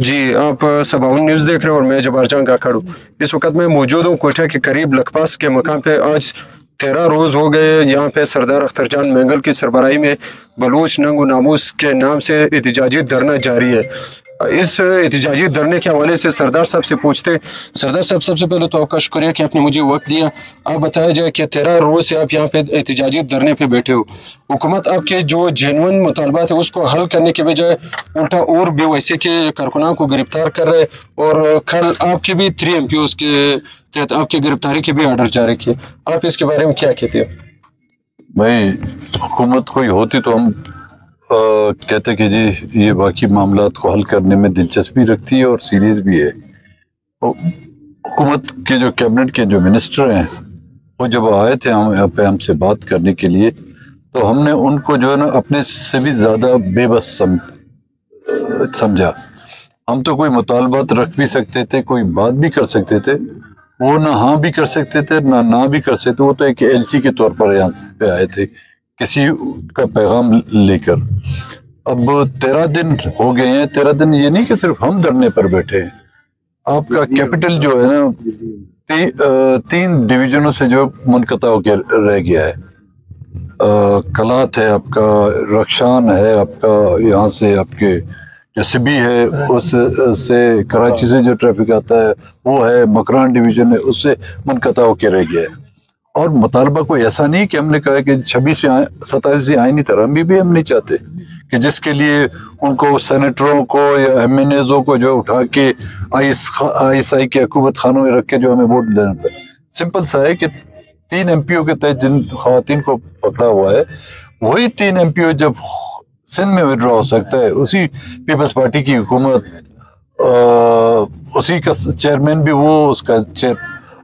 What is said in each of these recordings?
जी, आप सबाउन न्यूज़ देख रहे हो और मैं जब्बार जंग काकड़ हूँ। इस वक्त मैं मौजूद हूँ कोयटा के करीब लखपास के मकाम पे। आज 13 रोज़ हो गए यहाँ पे सरदार अख्तर जान मैंगल की सरबराही में बलूच नंग व नामूस के नाम से एहतजाजी धरना जारी है। इस एहतजाजी धरने के हवाले से सरदार साहब से पूछते। सरदार साहब, सबसे पहले तो आपका शुक्रिया कि आपने मुझे वक्त दिया। आप बताया जाए कि 13 रोज़ से आप यहाँ पे एहतजाजी धरने पे बैठे हो। हुकूमत आपके जो जेन्युइन मुतालबात है उसको हल करने के बजाय उल्टा और भी वैसे के कारकुनान को गिरफ्तार कर रहे, और कल आपके भी 3 MPOs के तहत आपकी गिरफ्तारी के भी आर्डर जारी किए। आप इसके बारे में क्या कहते हो? भाई, हुकूमत कोई होती तो हम कहते कि जी ये बाकी मामलात को हल करने में दिलचस्पी रखती है और सीरियस भी है। हुकूमत के जो कैबिनेट के जो मिनिस्टर हैं वो जब आए थे हम यहाँ पे हमसे बात करने के लिए, तो हमने उनको जो है ना अपने से भी ज़्यादा बेबस समझा। हम तो कोई मुतालबात रख भी सकते थे, कोई बात भी कर सकते थे, वो ना हाँ भी कर सकते थे ना भी कर सकते। वो तो एक एलसी के तौर पर यहाँ पे आए थे किसी का पैगाम लेकर। अब 13 दिन हो गए हैं। 13 दिन ये नहीं कि सिर्फ हम धरने पर बैठे हैं। आपका कैपिटल जो है ना 3 डिवीजनों से जो मुनक़ता होकर रह गया है। कलात है आपका, रक्षान है आपका, यहाँ से आपके जो सिबी है उस से कराची से जो ट्रैफिक आता है वो है, मकरान डिवीजन है उससे मुनक़ता होकर रह गया है। और मुतालबा कोई ऐसा नहीं कि हमने कहा कि 27वीं आईनी तरमीम भी हम नहीं चाहते कि जिसके लिए उनको सेनेटरों को या MNAs को जो उठा के ISI के हुकूमत खानों में रख के जो हमें वोट देना पड़े। सिंपल सा है कि 3 MPO के तहत जिन खवातीन को पकड़ा हुआ है वही 3 MPO जब सिंध में विड्रॉ हो सकता है, उसी पीपल्स पार्टी की हुकूमत, उसी का चेयरमैन भी वो, उसका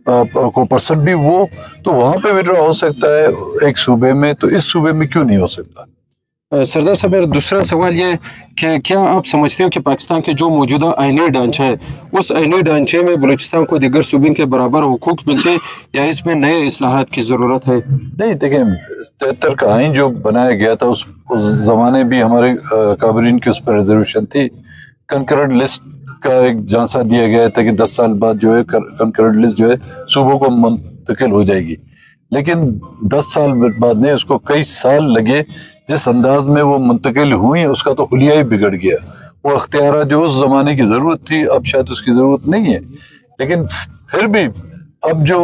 को पर्सन भी वो, तो वहां पे विड्रॉ हो सकता है एक सूबे में, तो इस सूबे में क्यों नहीं हो सकता? सरदार साहब, मेरा दूसरा सवाल ये कि क्या आप समझते हो कि पाकिस्तान के जो मौजूदा आईनी ढांचा है उस आईनी ढांचे में बलूचिस्तान को दीगर सूबों के बराबर हुकूक मिलते हैं या इसमें नए इस्लाहात की ज़रूरत है? नहीं, देखें, 73 का आइन जो बनाया गया था उस ज़माने भी हमारे काबरीन की उस पर रिजर्वेशन थी। कंकरेंट लिस्ट का एक झांसा दिया गया था कि 10 साल बाद जो है कंकरेंट लिस्ट जो है सूबों को मुंतकिल हो जाएगी, लेकिन 10 साल बाद नहीं, उसको कई साल लगे। जिस अंदाज में वो मुंतकिल हुई उसका तो हुलिया ही बिगड़ गया। वो अख्तियार जो उस जमाने की ज़रूरत थी अब शायद उसकी ज़रूरत नहीं है। लेकिन फिर भी अब जो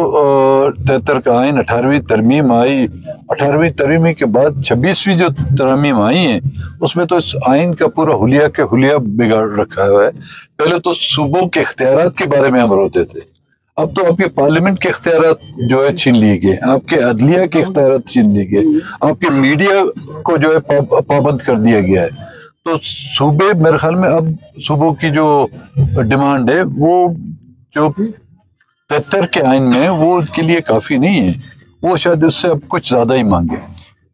73 का आइन 18वीं तरमीम आई, 18वीं तरमीम के बाद 26वीं जो तरमीम आई है उसमें तो इस आइन का पूरा हुलिया के हुलिया बिगाड़ रखा हुआ है। पहले तो सूबों के इख्तियारात के बारे में हम रोते थे, अब तो आपके पार्लियामेंट के इख्तियारात जो है छीन लिए गए, आपके अदलिया के इख्तियारात छीन लिए गए, आपके मीडिया को जो है पाबंद कर दिया गया है। तो सूबे, मेरे ख्याल में अब सूबों की जो डिमांड है वो जो 73 के आइन में वो उसके लिए काफ़ी नहीं है, वो शायद उससे अब कुछ ज़्यादा ही मांगे।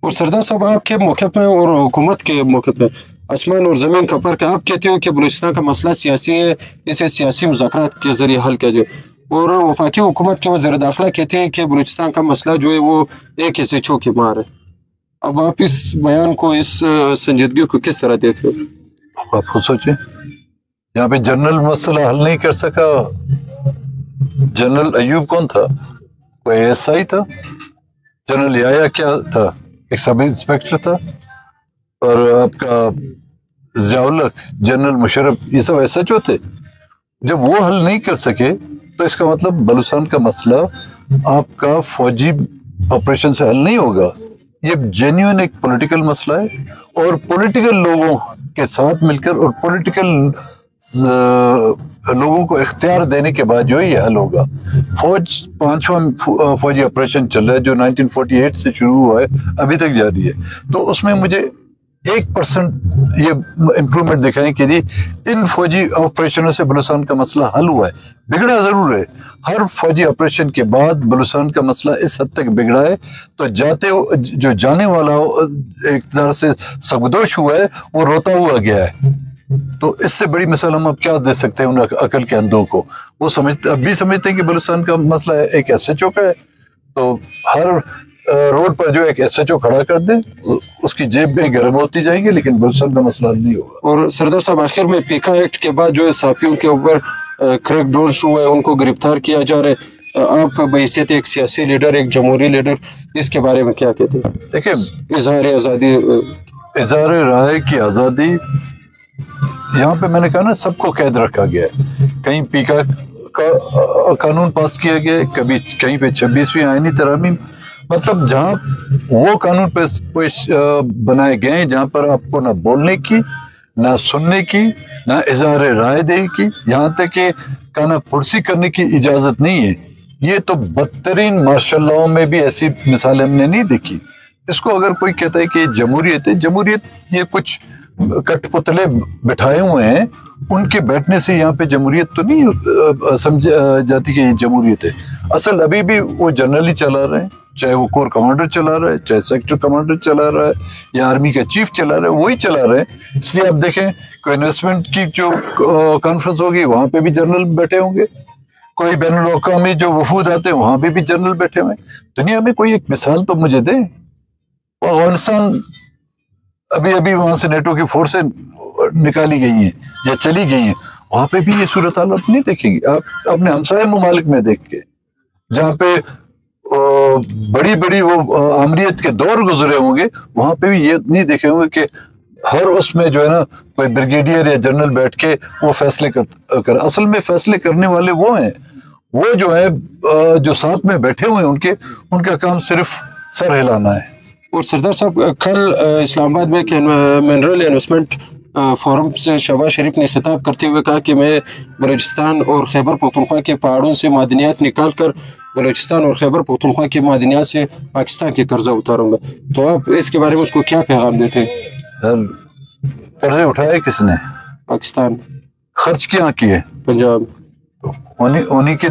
और सरदार साहब, आपके मौके पे और हुकूमत के मौके पे आसमान और ज़मीन का फर्क है। आप कहते हो कि बलूचिस्तान का मसला सियासी है, इसे सियासी मुज़ाकरात के ज़रिए हल किया जाए, और वफाकी हुकूमत के वज़ीर दाखिला कहते हैं कि बलूचिस्तान का मसला जो है वो एक ऐसे चौके मार है। अब आप इस बयान को, इस संजीदगी को किस तरह देख रहे हो? आप खुद सोचें, यहाँ पे जनरल मसला हल नहीं कर सका। जनरल अयूब कौन था? कोई ASI था? जनरल याया क्या था? एक सब इंस्पेक्टर था। और आपका ज़ियाउल, जनरल मुशर्रफ, ये सब SHO थे। जब वो हल नहीं कर सके तो इसका मतलब बलूचिस्तान का मसला आपका फौजी ऑपरेशन से हल नहीं होगा। ये जेन्युइन एक पॉलिटिकल मसला है, और पॉलिटिकल लोगों के साथ मिलकर और पॉलिटिकल लोगों को इख्तियार देने के बाद जो है ये हल होगा। फौज 5वां फौजी ऑपरेशन चल रहा है जो 1948 से शुरू हुआ है, अभी तक जारी है। तो उसमें मुझे 1% ये इम्प्रूवमेंट दिखाएं कि जी इन फौजी ऑपरेशनों से बलूचिस्तान का मसला हल हुआ है। बिगड़ा ज़रूर है, हर फौजी ऑपरेशन के बाद बलूचिस्तान का मसला इस हद तक बिगड़ा है तो जो जाने वाला एक तरह से सबदोश हुआ है वो रोता हुआ गया है। तो इससे बड़ी मिसाल हम अब क्या दे सकते हैं उन अकल के अंधों को? वो अब भी समझते हैं कि बलूचिस्तान का मसला एक SHO का है। तो हर روڈ پر جو ایک SHO کھڑا کر دیں, اس کی جیب میں گرم ہوتی جائیں گے, لیکن بلوچستان کا مسئلہ حل نہیں ہوگا. اور سردار صاحب آخر میں پیکا ایکٹ کے بعد جو ہے صحافیوں کے اوپر کریک ڈاؤن شروع ہے, ان کو گرفتار کیا جا رہا ہے, آپ بحیثیت ایک سیاسی لیڈر, ایک جمہوری لیڈر, اس کے بارے میں کیا کہتے ہیں؟ دیکھیں, اظہار رائے کی آزادی یہاں پہ میں نے کہا نا سب کو قید رکھا گیا ہے. کہیں پیکا کا قانون پاس کیا گیا ہے, کبھی کہیں پہ 26ویں آئینی ترامیم, مطلب جہاں وہ قانون پیش بنائے گئے ہیں جہاں پر آپ کو نہ بولنے کی, نہ سننے کی, نہ اظہار رائے دہی کی, یہاں تک کہ کانا پھرسی کرنے کی اجازت نہیں ہے. یہ تو بدترین مارشل لاؤ میں بھی ایسی مثال ہم نے نہیں دیکھی. اس کو اگر کوئی کہتا ہے کہ جمہوریت ہے, جمہوریت یہ کچھ کٹ پتلے بٹھائے ہوئے ہیں, ان کے بیٹھنے سے یہاں پہ جمہوریت تو نہیں سمجھ جاتی کہ یہ جمہوریت ہے. اصل ابھی بھی وہ جنرل ہی چلا رہے ہیں, چاہے وہ کور کمانڈر چلا رہا ہے, چاہے سیکٹر کمانڈر چلا رہا ہے, یا آرمی کا چیف چلا رہا ہے, وہی چلا رہے ہیں. اس لیے آپ دیکھیں کوئی انویسٹمنٹ کی جو کانفرنس ہوگی وہاں پہ بھی جنرل بیٹھے ہوں گے, کوئی بین الاقوامی جو وفود آتے ہیں وہاں پہ بھی جنرل بیٹھے ہوئے ہیں. دنیا میں کوئی ایک مثال تو مجھے دیں. افغانستان ابھی وہاں سے نیٹو کی فورسیں نکالی گئی ہیں یا چلی گئی ہیں, وہاں پہ بھی یہ صورتحال آپ نہیں دیکھیں گے. آپ اپنے ہمسائے ممالک میں دیکھ کے جہاں پہ بڑی وہ آمریت کے دور گزرے ہوں گے, وہاں پہ بھی یہ نہیں دیکھے ہوں گے کہ ہر اس میں جو ہے نا کوئی بریگیڈیئر یا جنرل بیٹھ کے وہ فیصلے کر. اصل میں فیصلے کرنے والے وہ ہیں, وہ جو ہے جو ساتھ میں بیٹھے ہوئے ہیں ان کا کام صرف سر ہلانا ہے. اور سردار صاحب کل اسلام آباد میں منرل انویسٹمنٹ فورم سے شہباز شریف نے خطاب کرتے ہوئے کہا کہ میں بلوچستان اور خیبر پختونخوا کے پہاڑوں سے معدنیات نکال کر بلوچستان اور خیبر پختونخوا کے معدنیات سے پاکستان کے قرضہ اتاروں گا. تو آپ اس کے بارے میں اس کو کیا پیغام دیتے ہیں؟ قرضے اٹھائے کس نے؟ پاکستان. خرچ کیا کیے؟ پنجاب. انہیں کے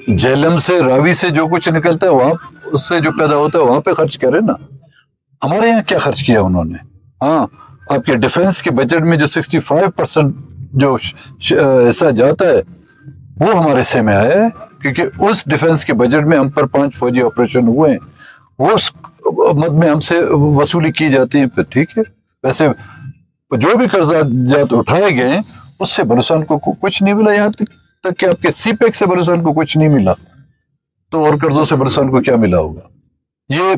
جہلم سے راوی سے جو کچھ نکلتا ہے وہاں اس سے جو پیدا ہوتا ہے وہاں پہ خرچ کرے نا. ہمارے یہاں کیا خرچ کیا انہوں نے؟ ہاں, آپ کے ڈیفنس کے بجٹ میں جو 65% جو حصہ جاتا ہے وہ ہمارے حصے میں آیا ہے, کیونکہ اس ڈیفنس کے بجٹ میں ہم پر 5 فوجی آپریشن ہوئے ہیں, وہ اس مد میں ہم سے وصولی کی جاتی ہے. پھر ٹھیک ہے, ویسے جو بھی قرضہ جات اٹھائے گئے ہیں اس سے بلوچستان کو کچھ نہیں ملا, یہاں تک کہ آپ کے سی پیک سے بلوچستان کو کچھ نہیں ملا, تو اور قرضوں سے بلوچستان کو کیا ملا ہوگا؟ یہ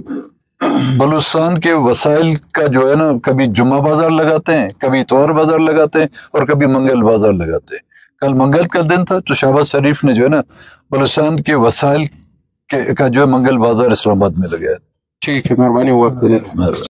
بلوچستان کے وسائل کا جو ہے نا کبھی جمعہ بازار لگاتے ہیں, کبھی اتوار بازار لگاتے ہیں, اور کبھی منگل بازار لگاتے ہیں. کل منگل کا دن تھا تو شہباز شریف نے جو ہے نا بلوچستان کے وسائل کا جو ہے منگل بازار اسلام آباد میں لگایا. ٹھیک ہے, مہربانی.